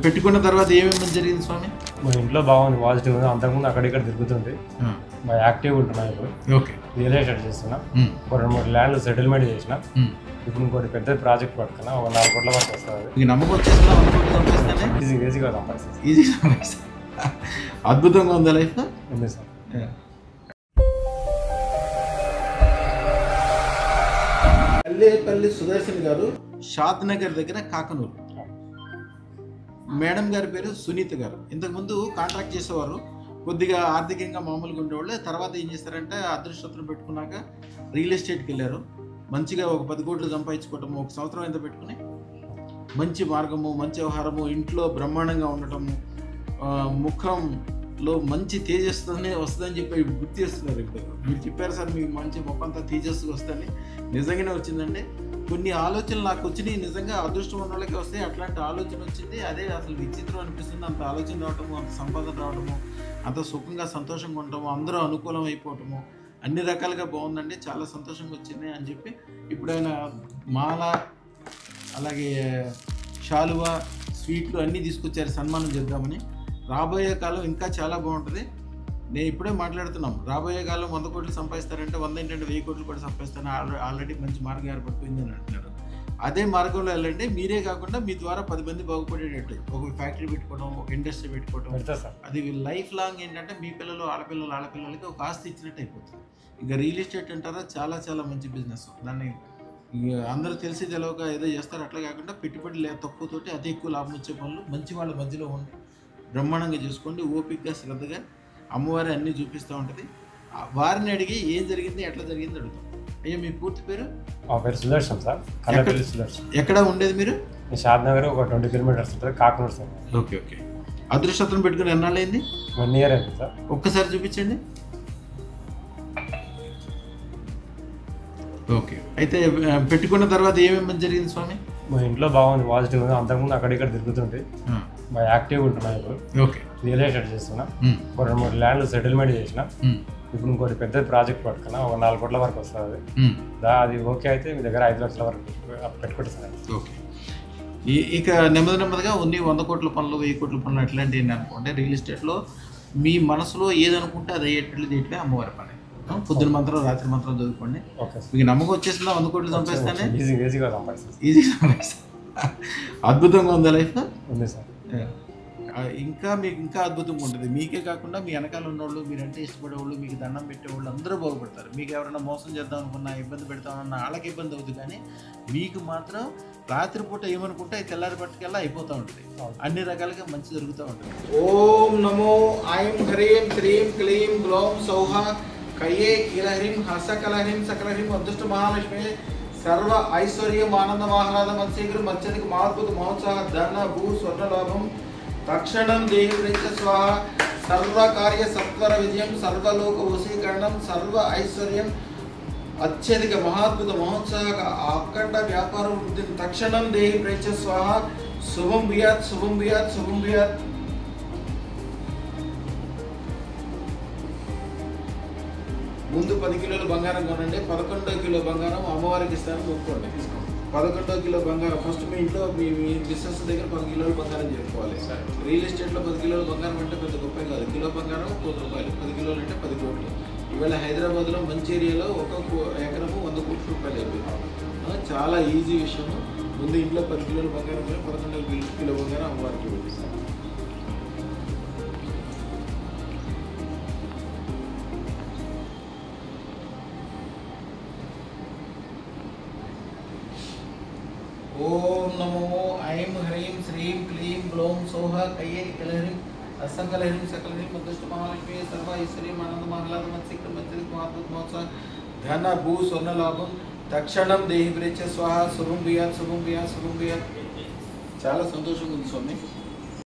పెట్టుకున్న తర్వాత ఏమేమి జరిగింది స్వామి? మా ఇంట్లో బాగుంది, పాజిటివ్ ఉంది. అంతకుముందు అక్కడిక్కడ తిరుగుతుంది, బాగా యాక్టివ్గా ఉంటున్నా. ఇప్పుడు ఓకే, రియల్ ఎస్టేట్ చేస్తున్నా. ఒక 2-3 ల్యాండ్లు సెటిల్మెంట్ చేసిన. ఇప్పుడు ఇంకోటి పెద్ద ప్రాజెక్ట్ పట్టుకున్నా, ఒక 4 కోట్ల వరకు వస్తుంది. మీకు నమ్మకం వచ్చేసిందా? ఈజీగా సంపాదిస్తుంది. ఈజీ అద్భుతంగా ఉందా లైఫ్? ఉంది సార్. పల్లెపల్లి సుదర్శన్ గారు, షాద్ నగర్ దగ్గర కాకనూరు. మేడం గారి పేరు సునీత గారు. ఇంతకుముందు కాంట్రాక్ట్ చేసేవారు, కొద్దిగా ఆర్థికంగా మామూలుగా ఉండేవాళ్ళు. తర్వాత ఏం చేస్తారంటే అదృష్టం పెట్టుకున్నాక రియల్ ఎస్టేట్కి వెళ్ళారు. మంచిగా ఒక 10 కోట్లు సంపాదించుకోవటము, 1 సంవత్సరం ఎంత పెట్టుకుని మంచి మార్గము, మంచి వ్యవహారము, ఇంట్లో బ్రహ్మాండంగా ఉండటము, ముఖంలో మంచి తేజస్సునే వస్తుందని చెప్పి గుర్తు చేస్తున్నారు. ఇప్పుడు మీరు చెప్పారు సార్, మీకు మంచి ముఖంతా తేజస్సు వస్తుందని. నిజంగానే వచ్చిందండి. కొన్ని ఆలోచనలు నాకు వచ్చినాయి, నిజంగా అదృష్టం ఉన్న వాళ్ళకి వస్తాయి. అట్లాంటి ఆలోచన వచ్చింది, అదే అసలు విచిత్రం అనిపిస్తుంది. అంత ఆలోచన రావటము, అంత సంపాదన రావటము, అంత సుఖంగా సంతోషంగా ఉండటము, అందరూ అనుకూలం అయిపోవటము, అన్ని రకాలుగా బాగుందండి. చాలా సంతోషంగా వచ్చింది అని చెప్పి ఇప్పుడు ఆయన మాల, అలాగే శాలువా, స్వీట్లు అన్నీ తీసుకొచ్చారు సన్మానం చేద్దామని. రాబోయే కాలం ఇంకా చాలా బాగుంటుంది. నేను ఇప్పుడే మాట్లాడుతున్నాం, రాబోయే కాలం 100 కోట్లు సంపాదిస్తారంటే 100 ఏంటంటే 1000 కోట్లు కూడా సంపాదిస్తాను. ఆల్రెడీ మంచి మార్గం ఏర్పడుతుంది అని అంటున్నారు. అదే మార్గంలో వెళ్ళండి. మీరే కాకుండా మీ ద్వారా 10 మంది బాగుపడేటట్టు ఒక ఫ్యాక్టరీ పెట్టుకోవడం, ఒక ఇండస్ట్రీ పెట్టుకోవడం, అది లైఫ్ లాంగ్ ఏంటంటే మీ పిల్లలు, ఆడపిల్లలకి ఒక ఆస్తి ఇచ్చినట్టు అయిపోతుంది. ఇంకా రియల్ ఎస్టేట్ అంటారా, చాలా చాలా మంచి బిజినెస్. దాన్ని అందరూ తెలిసి తెలవక ఏదో చేస్తారు. అట్లా కాకుండా పెట్టుబడి తక్కువతోటి అతి ఎక్కువ లాభం వచ్చే పనులు మంచి వాళ్ళ మధ్యలో ఉండి బ్రహ్మాండంగా చేసుకోండి. ఓపికగా, శ్రద్ధగా అమ్మవారి అన్నీ చూపిస్తూ ఉంటుంది. వారిని అడిగి ఏం జరిగింది, ఎట్లా జరిగింది అడుగుతాం. అయ్యా, మీ పూర్తి పేరు? మా పేరు సుదర్శన్ సార్. కల్లపల్లి సుదర్శన్. ఎక్కడ ఉండేది మీరు? షాద్ నగర్ ఒక 20 కిలోమీటర్స్ ఉంటుంది, కాకనూరు సార్. Okay okay. అదృష్టం పెట్టుకుని ఎన్నాళ్ళు అయింది? 1 ఇయర్ అయింది సార్. ఒక్కసారి చూపించండి. ఓకే, అయితే పెట్టుకున్న తర్వాత ఏమేమి జరిగింది స్వామి? మా ఇంట్లో బాగుంది, పాజిటివ్ ఉంది. అంతకుముందు అక్కడిక్కడ తిరుగుతుంది, బాగా యాక్టివ్గా ఉంటున్నా. ఇప్పుడు ఓకే, రియల్ ఎస్టేట్ చేస్తున్నా. ఒక 2-3 ల్యాండ్లు సెటిల్మెంట్ చేసిన. ఇప్పుడు ఇంకోటి పెద్ద ప్రాజెక్ట్ పట్టుకున్నా, ఒక 4 కోట్ల వరకు వస్తుంది. అది ఓకే అయితే మీ దగ్గర 5 లక్షల వరకు పెట్టుకుంటే సార్. ఓకే, ఇక నెమ్మదిగా ఉన్ని 100 కోట్ల పనులు, 1000 కోట్ల పనులు అట్లాంటివి ఏంటి అనుకుంటే, రియల్ ఎస్టేట్లో మీ మనసులో ఏదనుకుంటే అది అయ్యేటట్లు చేయటమే అమ్మవారి పని. పొద్దున మంత్రం, రాత్రి మంత్రం చదువుకోండి. మీకు నమ్మకం వచ్చేసిందా 100 కోట్లు సంపాదిస్తానే? ఈజీగా సంపాదిస్తుంది. అద్భుతంగా ఉందా లైఫ్? ఉంది సార్. ఇంకా మీకు ఇంకా అద్భుతంగా ఉంటుంది. మీకే కాకుండా మీ వెనకాల ఉన్నవాళ్ళు, మీరంటే ఇష్టపడేవాళ్ళు, మీకు దండం పెట్టేవాళ్ళు అందరూ బాగుపడతారు. మీకు ఎవరైనా మోసం చేద్దాం అనుకున్నా, ఇబ్బంది పెడతామన్నా వాళ్ళకి ఇబ్బంది అవుతుంది. కానీ మీకు మాత్రం రాత్రిపూట ఏమనుకుంటే అది తెల్లారి పట్టుకెళ్ళి అయిపోతూ ఉంటుంది. అన్ని రకాలుగా మంచి జరుగుతూ ఉంటుంది. ఓం నమో ఐం హ్రీం శ్రీం క్లీం గ్లౌం సౌహ కయ్యే కిలహ్రీం హసకలహ్రీం సకలహ్రీం అదృష్ట మహాలక్ష్మి సర్వ ఐశ్వర్యం ఆనందం ఆహ్లాదం అత్శీఘ్రం అత్యధిక మహాద్భుత మహోత్సాహ ధన భూ స్వర్ణ లాభం తక్షణం దేహి ప్రేత స్వాహ సర్వకార్య సత్వర విజయం సర్వలోక వశీకరణం సర్వ ఐశ్వర్యం అత్యధిక మహాద్భుత మహోత్సాహ అఖండ వ్యాపార వృద్ధిని తక్షణం దేహి ప్రేత స్వాహ శుభం బియాత్ శుభం బియాత్ శుభం బియాత్. ముందు 10 కిలోల బంగారం కొనండి. 11వ కిలో బంగారం అమ్మవారికి ఇస్తాను, మొక్కుకోండి. 11వ కిలో బంగారం ఫస్ట్ మీ ఇంట్లో మీ బిజినెస్ దగ్గర 10 కిలోల బంగారం చేసుకోవాలి. రియల్ ఎస్టేట్లో 10 కిలోల బంగారం అంటే పెద్ద గొప్ప కాదు. కిలో బంగారం 100 రూపాయలు, 10 కిలోలు అంటే 10 కోట్లు. ఈవేళ హైదరాబాద్లో మంచి ఏరియాలో 1 ఎకరము 100 కోట్ల రూపాయలు అయిపోయింది. చాలా ఈజీ విషయము. ముందు ఇంట్లో 10 కిలోల బంగారం, 11వ కిలో బంగారం అమ్మవారికి చూపిస్తాను. ఓం నమో ఐం హ్రీం శ్రీం క్లీం గ్లౌం సౌహ కయ్యే కిలహ్రీం అసంకలహ్రీం సకలహ్రీం అదృష్ట మహాలక్ష్మి సర్వ ఐశ్వర్యం ఆనందం ఆహ్లాదం అత్శీఘ్రం అత్యధిక మహాద్భుత మహోత్సాహ ధన భూ స్వర్ణ లాభం తక్షణం దేహి ప్రేత స్వాహ శుభం బియాత్ శుభం బియాత్ శుభం బియాత్. చాలా సంతోషంగా ఉంది స్వామి.